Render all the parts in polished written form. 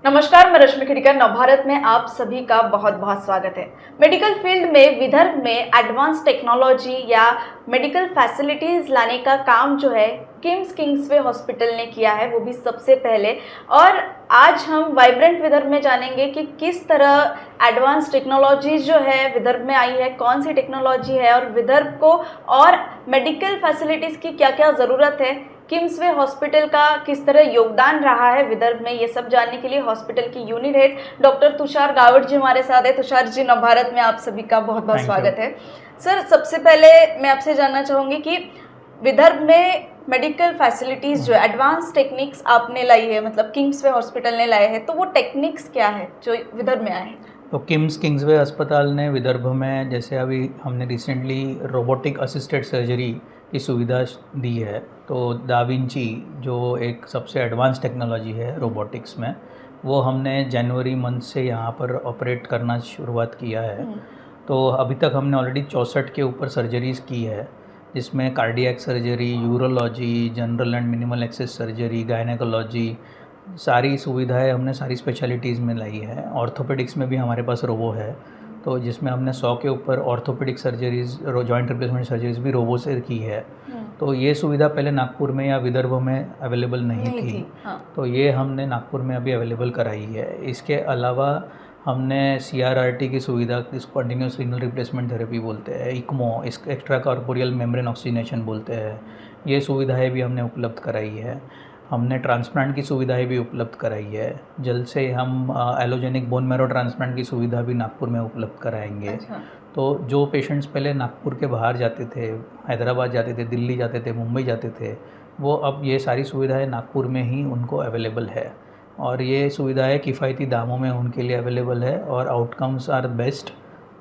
नमस्कार, मैं रश्मि खिड़कर। नवभारत में आप सभी का बहुत बहुत स्वागत है। मेडिकल फील्ड में विदर्भ में एडवांस टेक्नोलॉजी या मेडिकल फैसिलिटीज़ लाने का काम जो है किंग्सवे हॉस्पिटल ने किया है, वो भी सबसे पहले। और आज हम वाइब्रेंट विदर्भ में जानेंगे कि किस तरह एडवांस टेक्नोलॉजी जो है विदर्भ में आई है, कौन सी टेक्नोलॉजी है और विदर्भ को और मेडिकल फैसिलिटीज़ की क्या क्या ज़रूरत है, किम्सवे हॉस्पिटल का किस तरह योगदान रहा है विदर्भ में। ये सब जानने के लिए हॉस्पिटल की यूनिट हेड डॉक्टर तुषार गावट जी हमारे साथ है। तुषार जी, नवभारत में आप सभी का बहुत बहुत स्वागत है। सर, सबसे पहले मैं आपसे जानना चाहूँगी कि विदर्भ में मेडिकल फैसिलिटीज़ जो एडवांस टेक्निक्स आपने लाई है, मतलब किंग्सवे हॉस्पिटल ने लाए हैं, तो वो टेक्निक्स क्या है जो विदर्भ में आए हैं? तो किंग्सवे अस्पताल ने विदर्भ में, जैसे अभी हमने रिसेंटली रोबोटिक असिस्टेड सर्जरी की सुविधा दी है, तो दा विंची जो एक सबसे एडवांस टेक्नोलॉजी है रोबोटिक्स में, वो हमने जनवरी मंथ से यहाँ पर ऑपरेट करना शुरुआत किया है। तो अभी तक हमने ऑलरेडी 64 के ऊपर सर्जरीज़ की है, जिसमें cardiac surgery, urology, general and minimal access surgery, gynaecology, सारी सुविधाएं हमने सारी स्पेशलिटीज़ में लाई है। ऑर्थोपेडिक्स में भी हमारे पास रोबो है, तो जिसमें हमने 100 के ऊपर orthopaedic surgeries, joint replacement surgeries भी रोबो से की है। तो ये सुविधा पहले नागपुर में या विदर्भ में अवेलेबल नहीं थी। हाँ। तो ये हमने नागपुर में अभी अवेलेबल कराई है। इसके अलावा हमने CRRT की सुविधा, इसको कंटिन्यूस रीनल रिप्लेसमेंट थेरेपी बोलते हैं, इक्मो, इसको एक्स्ट्रा कॉर्पोरियल मेम्ब्रेन ऑक्सीजनेशन बोलते हैं, ये सुविधाएं भी हमने उपलब्ध कराई है। हमने ट्रांसप्लांट की सुविधाएं भी उपलब्ध कराई है। जल्द से हम एलोजेनिक बोन मैरो ट्रांसप्लांट की सुविधा भी नागपुर में उपलब्ध कराएंगे। अच्छा। तो जो पेशेंट्स पहले नागपुर के बाहर जाते थे, हैदराबाद जाते थे, दिल्ली जाते थे, मुंबई जाते थे, वो अब ये सारी सुविधाएं नागपुर में ही उनको अवेलेबल है। और ये सुविधाएं किफ़ायती दामों में उनके लिए अवेलेबल है और outcomes are best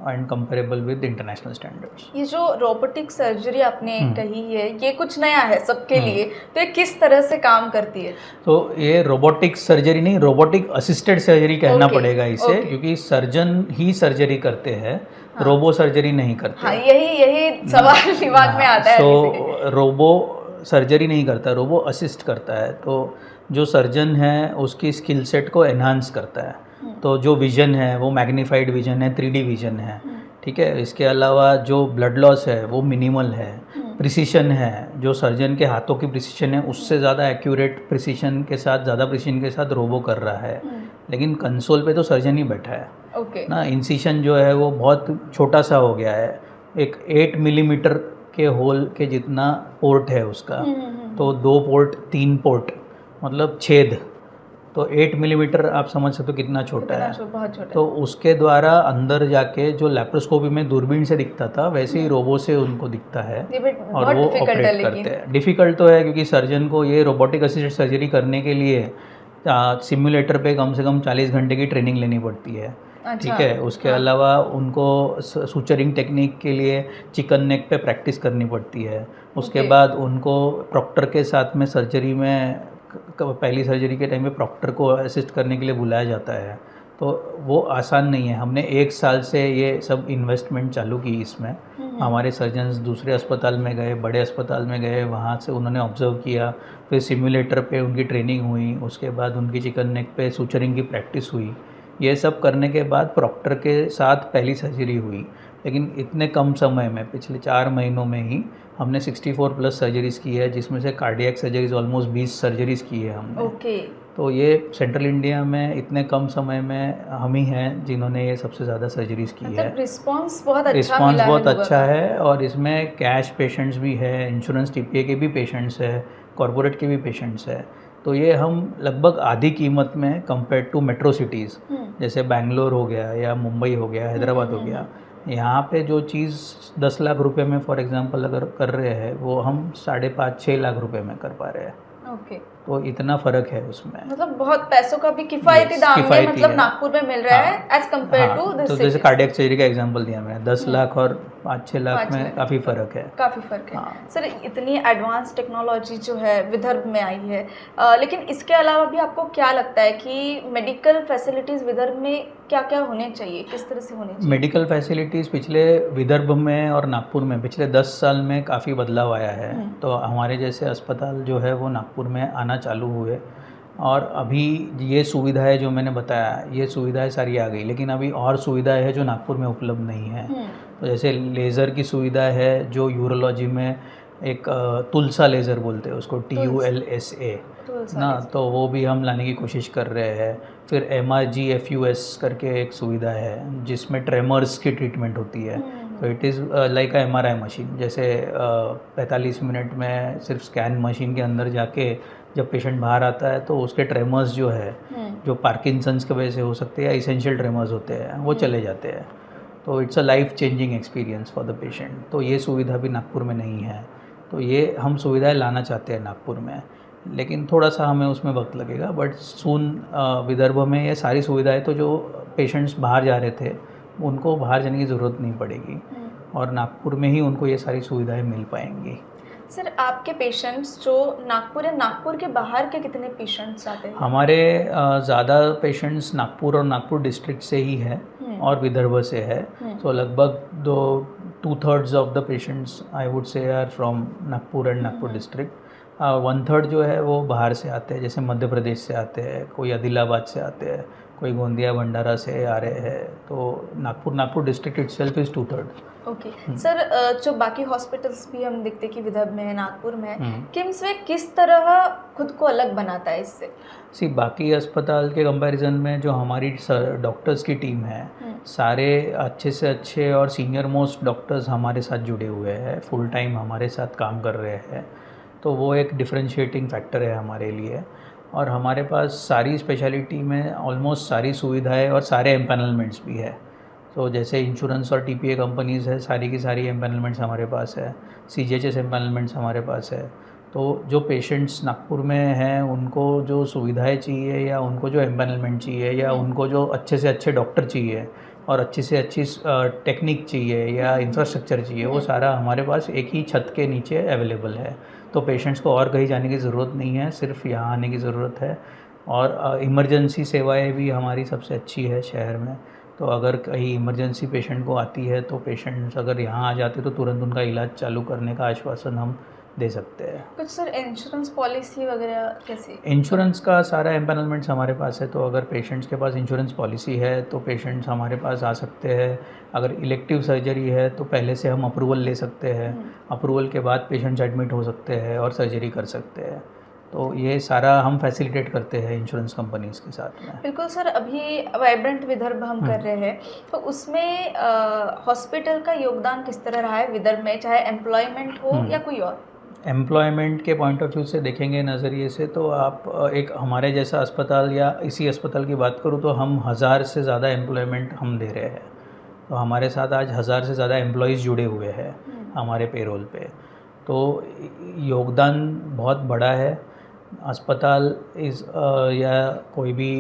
and comparable with international standards. ये जो रोबोटिक सर्जरी आपने कही है, ये कुछ नया है सबके लिए, तो ये किस तरह से काम करती है? तो ये रोबोटिक सर्जरी नहीं, रोबोटिक असिस्टेड सर्जरी कहना पड़ेगा इसे, क्योंकि सर्जन ही सर्जरी करते हैं। हाँ। रोबो सर्जरी नहीं करते। हाँ, यही सवाल दिमाग में आता है। तो रोबो सर्जरी नहीं करता, रोबो असिस्ट करता है। तो जो सर्जन है उसकी स्किल सेट को एनहांस करता है। तो जो विज़न है वो मैग्नीफाइड विज़न है, 3D विज़न है, ठीक है। इसके अलावा जो ब्लड लॉस है वो मिनिमल है। प्रिसीशन है, जो सर्जन के हाथों की प्रिसीशन है उससे ज़्यादा एक्यूरेट प्रिसीशन के साथ, ज़्यादा प्रिसीशन के साथ रोबो कर रहा है। लेकिन कंसोल पे तो सर्जन ही बैठा है ना। इंसिशन जो है वो बहुत छोटा सा हो गया है, एक 8 मिलीमीटर के होल के जितना पोर्ट है उसका। तो 2 पोर्ट, 3 पोर्ट, मतलब छेद। तो 8 मिलीमीटर आप समझ सकते हो कितना छोटा है। बहुत छोटा। तो उसके द्वारा अंदर जाके जो लैप्रोस्कोपी में दूरबीन से दिखता था, वैसे ही रोबो से उनको दिखता है और वो ऑपरेट करते हैं। डिफ़िकल्ट तो है, क्योंकि सर्जन को ये रोबोटिक असिस्टेड सर्जरी करने के लिए सिमुलेटर पे कम से कम 40 घंटे की ट्रेनिंग लेनी पड़ती है। ठीक है। उसके अलावा उनको सूचरिंग टेक्निक के लिए चिकन नेक पे प्रैक्टिस करनी पड़ती है। उसके बाद उनको प्रॉक्टर के साथ में सर्जरी में, पहली सर्जरी के टाइम में प्रॉक्टर को असिस्ट करने के लिए बुलाया जाता है। तो वो आसान नहीं है। हमने 1 साल से ये सब इन्वेस्टमेंट चालू की इसमें। हमारे सर्जन्स दूसरे अस्पताल में गए, बड़े अस्पताल में गए, वहाँ से उन्होंने ऑब्जर्व किया, फिर सिमुलेटर पे उनकी ट्रेनिंग हुई, उसके बाद उनकी चिकन नेक पे सूचरिंग की प्रैक्टिस हुई। ये सब करने के बाद प्रॉक्टर के साथ पहली सर्जरी हुई। लेकिन इतने कम समय में, पिछले 4 महीनों में ही हमने 64 प्लस सर्जरीज़ की है, जिसमें से कार्डियक सर्जरीज ऑलमोस्ट 20 सर्जरीज़ की है हमने। तो ये सेंट्रल इंडिया में इतने कम समय में हम ही हैं जिन्होंने ये सबसे ज़्यादा सर्जरीज़ की है। रिस्पांस बहुत अच्छा है। और इसमें कैश पेशेंट्स भी है, इंश्योरेंस TPA के भी पेशेंट्स है, कॉर्पोरेट के भी पेशेंट्स है। तो ये हम लगभग आधी कीमत में कंपेयर टू मेट्रो सिटीज़, जैसे बेंगलोर हो गया या मुंबई हो गया, हैदराबाद हो गया, यहाँ पे जो चीज़ 10 लाख रुपए में फॉर एग्जांपल अगर कर रहे हैं, वो हम 5.5-6 लाख रुपए में कर पा रहे हैं। तो इतना फ़र्क है उसमें। मतलब बहुत पैसों का भी किफ़ायती दाम में, मतलब नागपुर में मिल रहा है एज कम्पेयर टू दिस। तो जैसे कार्डियक सर्जरी का एग्जांपल दिया मैंने, 10 लाख और 5-6 लाख में काफ़ी फ़र्क है। काफ़ी फ़र्क है। सर, इतनी एडवांस टेक्नोलॉजी जो है विदर्भ में आई है, लेकिन इसके अलावा भी आपको क्या लगता है कि मेडिकल फैसिलिटीज़ विदर्भ में क्या क्या होने चाहिए, किस तरह से होने चाहिए? मेडिकल फैसिलिटीज़ पिछले विदर्भ में और नागपुर में पिछले 10 साल में काफ़ी बदलाव आया है। तो हमारे जैसे अस्पताल जो है वो नागपुर में आना चालू हुए। और अभी ये सुविधाएं जो मैंने बताया, ये सुविधाएं सारी आ गई, लेकिन अभी और सुविधाएं हैं जो नागपुर में उपलब्ध नहीं है। तो जैसे लेज़र की सुविधा है, जो यूरोलॉजी में एक तुलसा लेज़र बोलते हैं उसको, TULSA ना, तो वो भी हम लाने की कोशिश कर रहे हैं। फिर MRGFUS करके एक सुविधा है जिसमें ट्रेमर्स की ट्रीटमेंट होती है। तो it is like a MRI machine, जैसे 45 मिनट में सिर्फ स्कैन मशीन के अंदर जाके जब पेशेंट बाहर आता है तो उसके ट्रेमर्स जो है, जो पार्किंसंस की वजह से हो सकते हैं या इसेंशियल ट्रेमर्स होते हैं, वो चले जाते हैं। तो it's a life changing experience for the patient. तो ये सुविधा भी नागपुर में नहीं है। तो ये हम सुविधाएं लाना चाहते हैं नागपुर में, लेकिन थोड़ा सा हमें उसमें वक्त लगेगा। बट सून विदर्भ में ये सारी सुविधाएं, तो जो पेशेंट्स बाहर जा रहे थे उनको बाहर जाने की ज़रूरत नहीं पड़ेगी और नागपुर में ही उनको ये सारी सुविधाएं मिल पाएंगी। सर, आपके पेशेंट्स जो नागपुर है, नागपुर के बाहर के कितने पेशेंट्स आते हैं? हमारे ज़्यादा पेशेंट्स नागपुर और नागपुर डिस्ट्रिक्ट से ही है और विदर्भ से है। तो लगभग 2/3 of the patients I would say are from Nagpur and Nagpur district. 1/3 जो है वो बाहर से आते हैं, जैसे मध्य प्रदेश से आते हैं, कोई आदिलाबाद से आते हैं, कोई गोंदिया भंडारा से आ रहे हैं। तो Nagpur district itself is 2/3। Okay sir, जो बाकी हॉस्पिटल्स भी हम देखते कि विदर्भ में है, नागपुर में है, किम्स में किस तरह खुद को अलग बनाता है इससे? बाकी अस्पताल के कंपैरिजन में जो हमारी डॉक्टर्स की टीम है, सारे अच्छे से अच्छे और सीनियर मोस्ट डॉक्टर्स हमारे साथ जुड़े हुए हैं, फुल टाइम हमारे साथ काम कर रहे हैं। तो वो एक डिफरेंशिएटिंग फैक्टर है हमारे लिए। और हमारे पास सारी स्पेशलिटी में ऑलमोस्ट सारी सुविधाएं और सारे एम्पैनलमेंट्स भी है। तो जैसे इंश्योरेंस और TPA कंपनीज़ है, सारी की सारी एम्पैनलमेंट्स हमारे पास है। CGHS एम्पैनलमेंट्स हमारे पास है। तो जो पेशेंट्स नागपुर में हैं उनको जो सुविधाएं चाहिए, या उनको जो एम्पैनलमेंट चाहिए, या उनको जो अच्छे से अच्छे डॉक्टर चाहिए और अच्छी से अच्छी टेक्निक चाहिए या इंफ्रास्ट्रक्चर चाहिए, वो सारा हमारे पास एक ही छत के नीचे अवेलेबल है। तो पेशेंट्स को और कहीं जाने की ज़रूरत नहीं है, सिर्फ यहाँ आने की ज़रूरत है। और इमरजेंसी सेवाएं भी हमारी सबसे अच्छी है शहर में। तो अगर कहीं इमरजेंसी पेशेंट को आती है तो पेशेंट्स अगर यहाँ आ जाते तो तुरंत उनका इलाज चालू करने का आश्वासन हम दे सकते हैं। कुछ सर इंश्योरेंस पॉलिसी वगैरह कैसी? इंश्योरेंस का सारा एम्पैनलमेंट्स हमारे पास है। तो अगर पेशेंट्स के पास इंश्योरेंस पॉलिसी है तो पेशेंट्स हमारे पास आ सकते हैं। अगर इलेक्टिव सर्जरी है तो पहले से हम अप्रूवल ले सकते हैं। अप्रूवल के बाद पेशेंट्स एडमिट हो सकते हैं और सर्जरी कर सकते हैं। तो ये सारा हम फैसिलिटेट करते हैं इंश्योरेंस कंपनीज़ के साथ में। बिल्कुल सर, अभी वाइब्रेंट विदर्भ हम कर रहे हैं, तो उसमें हॉस्पिटल का योगदान किस तरह रहा है विदर्भ में, चाहे एम्प्लॉयमेंट हो या कोई और? एम्प्लॉयमेंट के पॉइंट ऑफ व्यू से देखेंगे नज़रिए से, तो आप एक हमारे जैसा अस्पताल या इसी अस्पताल की बात करूँ तो हम 1000 से ज़्यादा एम्प्लॉयमेंट हम दे रहे हैं। तो हमारे साथ आज 1000 से ज़्यादा एम्प्लॉयज़ जुड़े हुए हैं हमारे पेरोल पे। तो योगदान बहुत बड़ा है। अस्पताल या कोई भी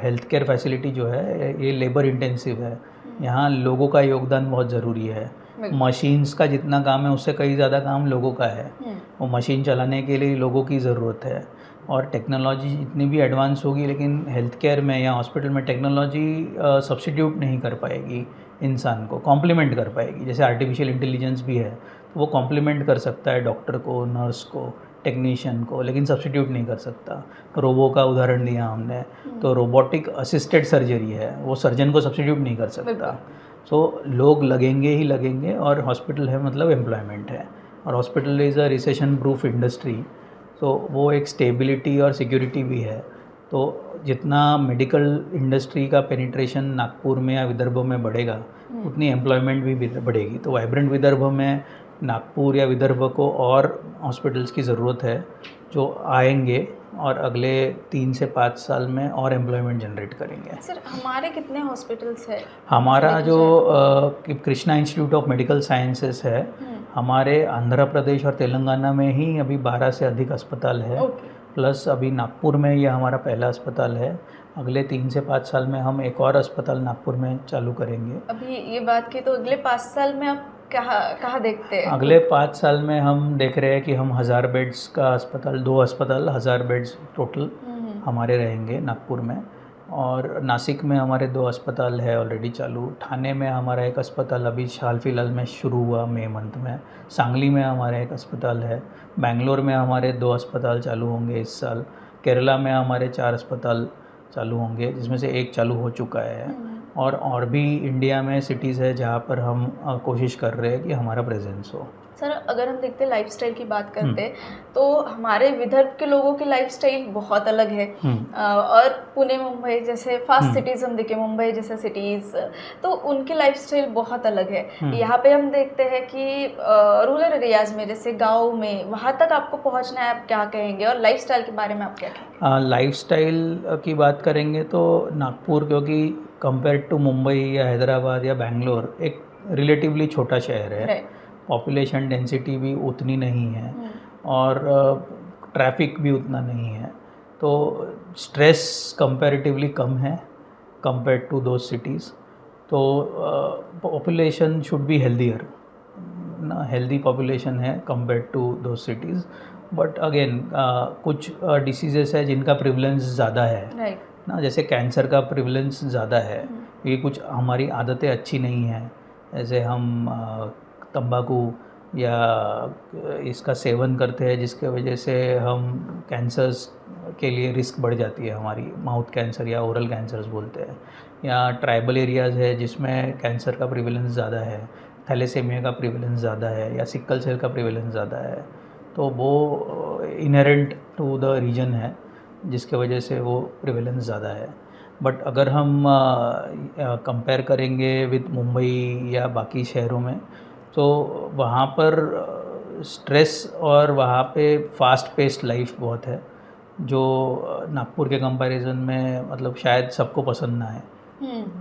हेल्थ केयर फैसिलिटी जो है ये लेबर इंटेंसिव है। यहाँ लोगों का योगदान बहुत ज़रूरी है। मशीन्स का जितना काम है उससे कई ज़्यादा काम लोगों का है। वो मशीन चलाने के लिए लोगों की ज़रूरत है। और टेक्नोलॉजी जितनी भी एडवांस होगी, लेकिन हेल्थ केयर में या हॉस्पिटल में टेक्नोलॉजी सब्स्टिट्यूट नहीं कर पाएगी इंसान को, कॉम्प्लीमेंट कर पाएगी। जैसे आर्टिफिशियल इंटेलिजेंस भी है तो वो कॉम्प्लीमेंट कर सकता है डॉक्टर को, नर्स को, टेक्नीशियन को, लेकिन सब्स्टिट्यूट नहीं कर सकता। रोबो का उदाहरण दिया हमने, तो रोबोटिक असिस्टेड सर्जरी है, वो सर्जन को सब्स्टिट्यूट नहीं कर सकता। सो लोग लगेंगे ही लगेंगे। और हॉस्पिटल है मतलब एम्प्लॉयमेंट है। और hospital is a recession proof industry, तो वो एक स्टेबिलिटी और सिक्योरिटी भी है। तो जितना मेडिकल इंडस्ट्री का पेनिट्रेशन नागपुर में या विदर्भ में बढ़ेगा, उतनी एम्प्लॉयमेंट भी बढ़ेगी। तो वाइब्रेंट विदर्भ में नागपुर या विदर्भ को और हॉस्पिटल्स की ज़रूरत है जो आएंगे और अगले 3 से 5 साल में और एम्प्लॉयमेंट जनरेट करेंगे। सर, हमारे कितने हॉस्पिटल्स है? हमारा जो Krishna institute of medical sciences है, हमारे आंध्र प्रदेश और तेलंगाना में ही अभी 12 से अधिक अस्पताल है। प्लस अभी नागपुर में ये हमारा पहला अस्पताल है। अगले 3 से 5 साल में हम एक और अस्पताल नागपुर में चालू करेंगे। अभी ये बात की तो अगले 5 साल में आप कहाँ देखते हैं? अगले 5 साल में हम देख रहे हैं कि हम 1000 बेड्स का अस्पताल, 2 अस्पताल 1000 बेड्स टोटल हमारे रहेंगे नागपुर में। और नासिक में हमारे 2 अस्पताल है ऑलरेडी चालू। ठाणे में हमारा एक अस्पताल अभी हाल फिलहाल में शुरू हुआ मई मंथ में। सांगली में हमारा एक अस्पताल है। बेंगलोर में हमारे 2 अस्पताल चालू होंगे इस साल। केरला में हमारे 4 अस्पताल चालू होंगे, जिसमें से एक चालू हो चुका है, और भी इंडिया में सिटीज़ है जहाँ पर हम कोशिश कर रहे हैं कि हमारा प्रेजेंस हो। सर, अगर हम देखते हैं लाइफस्टाइल की बात करते हैं तो हमारे विदर्भ के लोगों की लाइफस्टाइल बहुत अलग है। और पुणे मुंबई जैसे फास्ट सिटीज़ हम देखें, मुंबई जैसे सिटीज़, तो उनकी लाइफस्टाइल बहुत अलग है। यहाँ पे हम देखते हैं कि रूरल एरियाज़ में जैसे गाँव में, वहाँ तक आपको पहुँचना है, आप क्या कहेंगे? और लाइफस्टाइल के बारे में आप क्या कहेंगे? लाइफस्टाइल की बात करेंगे तो नागपुर, क्योंकि कंपेयर टू मुंबई या हैदराबाद या बेंगलोर, एक रिलेटिवली छोटा शहर है, पॉपुलेशन डेंसिटी भी उतनी नहीं है और ट्रैफिक भी उतना नहीं है, तो स्ट्रेस कंपैरेटिवली कम है कंपेयर टू दो सिटीज़। तो पॉपुलेशन शुड बी हेल्दियर ना, हेल्दी पॉपुलेशन है कंपेयर टू दो सिटीज़। बट अगेन कुछ डिसीजेस है जिनका प्रिवलेंस ज़्यादा है ना, जैसे कैंसर का प्रिवलेंस ज़्यादा है, ये कुछ हमारी आदतें अच्छी नहीं हैं, जैसे हम तंबाकू या इसका सेवन करते हैं, जिसके वजह से हम कैंसर्स के लिए रिस्क बढ़ जाती है हमारी, माउथ कैंसर या ओरल कैंसर्स बोलते हैं। या ट्राइबल एरियाज़ है जिसमें कैंसर का प्रिवलेंस ज़्यादा है, थैलेसेमिया का प्रिवलेंस ज़्यादा है, या सिकल सेल का प्रिवलेंस ज़्यादा है, तो वो इनहेरेंट टू द रीजन है जिसके वजह से वो प्रिवलेंस ज़्यादा है। बट अगर हम कंपेयर करेंगे विद मुंबई या बाकी शहरों में, तो वहाँ पर स्ट्रेस और वहाँ पे फास्ट पेस्ड लाइफ बहुत है, जो नागपुर के कंपैरिजन में मतलब शायद सबको पसंद ना है।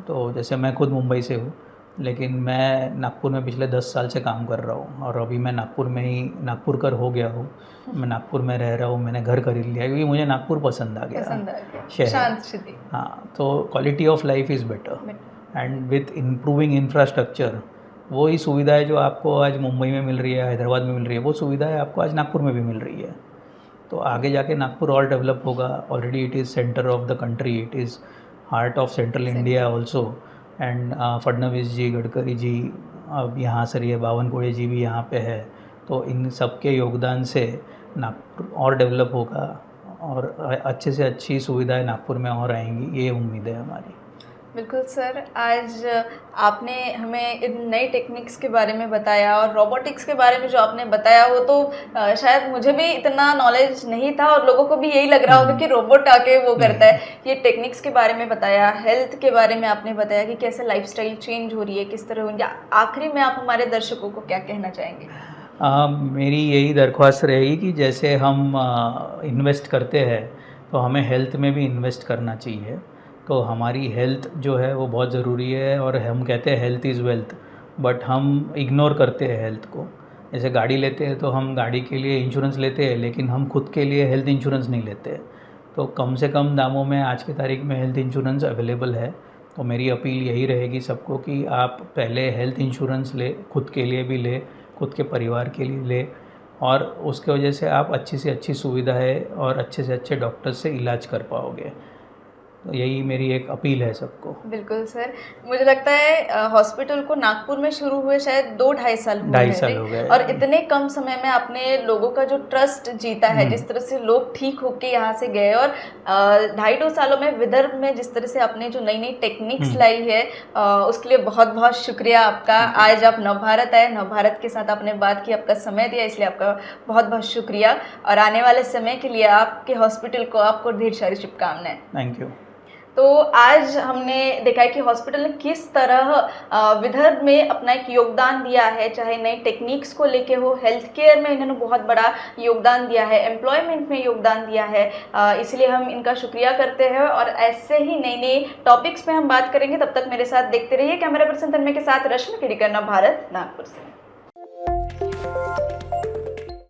तो जैसे मैं खुद मुंबई से हूँ, लेकिन मैं नागपुर में पिछले 10 साल से काम कर रहा हूँ, और अभी मैं नागपुर में ही नागपुरकर हो गया हूँ। मैं नागपुर में रह रहा हूँ, मैंने घर खरीद लिया क्योंकि मुझे नागपुर पसंद आ गया शहर। हाँ, तो quality of life is better and with improving infrastructure, वो ही सुविधाएं जो आपको आज मुंबई में मिल रही है, हैदराबाद में मिल रही है, वो सुविधाएं आपको आज नागपुर में भी मिल रही है। तो आगे जाके नागपुर और डेवलप होगा। Already it is centre of the country, it is heart of central India also. And Fadnavis ji, Gadkari ji, अब यहाँ सरिया बावनकुळे जी भी यहाँ पे है, तो इन सब के योगदान से नागपुर और डेवलप होगा और अच्छे से अच्छी सुविधाएं नागपुर में और आएंगी, ये उम्मीद है हमारी। बिल्कुल सर, आज आपने हमें इन नई टेक्निक्स के बारे में बताया और रोबोटिक्स के बारे में जो आपने बताया, वो तो शायद मुझे भी इतना नॉलेज नहीं था और लोगों को भी यही लग रहा होगा कि रोबोट आके वो करता है। ये टेक्निक्स के बारे में बताया, हेल्थ के बारे में आपने बताया कि कैसे लाइफस्टाइल चेंज हो रही है, किस तरह होंगे। आखिरी में आप हमारे दर्शकों को क्या कहना चाहेंगे? मेरी यही दरख्वास्त रहेगी कि जैसे हम इन्वेस्ट करते हैं तो हमें हेल्थ में भी इन्वेस्ट करना चाहिए। तो हमारी हेल्थ जो है वो बहुत ज़रूरी है, और हम कहते हैं हेल्थ इज़ वेल्थ, बट हम इग्नोर करते हैं हेल्थ को। जैसे गाड़ी लेते हैं तो हम गाड़ी के लिए इंश्योरेंस लेते हैं, लेकिन हम खुद के लिए हेल्थ इंश्योरेंस नहीं लेते। तो कम से कम दामों में आज की तारीख में हेल्थ इंश्योरेंस अवेलेबल है। तो मेरी अपील यही रहेगी सबको कि आप पहले हेल्थ इंश्योरेंस ले, खुद के लिए भी ले, खुद के परिवार के लिए ले, और उसके वजह से आप अच्छी से अच्छी सुविधाएं और अच्छे से अच्छे डॉक्टर से इलाज कर पाओगे। तो यही मेरी एक अपील है सबको। बिल्कुल सर, मुझे लगता है हॉस्पिटल को नागपुर में शुरू हुए शायद 2-2.5 साल हो गए, और इतने कम समय में आपने लोगों का जो ट्रस्ट जीता है, जिस तरह से लोग ठीक होके यहाँ से गए, और 2.5 सालों में विदर्भ में जिस तरह से आपने जो नई नई टेक्निक्स लाई है, उसके लिए बहुत बहुत शुक्रिया आपका। आज आप नवभारत आए, नवभारत के साथ आपने बात की, आपका समय दिया, इसलिए आपका बहुत बहुत शुक्रिया। और आने वाले समय के लिए आपके हॉस्पिटल को आपको ढेर सारी शुभकामनाएं। Thank you. तो आज हमने देखा है कि हॉस्पिटल ने किस तरह विदर्भ में अपना एक योगदान दिया है, चाहे नई टेक्निक्स को लेके हो, हेल्थ केयर में इन्होंने बहुत बड़ा योगदान दिया है, एम्प्लॉयमेंट में योगदान दिया है। इसलिए हम इनका शुक्रिया करते हैं, और ऐसे ही नई नई टॉपिक्स पे हम बात करेंगे। तब तक मेरे साथ देखते रहिए। कैमरा पर्सन तन्मय के साथ रश्मि, नवभारत, नागपुर से।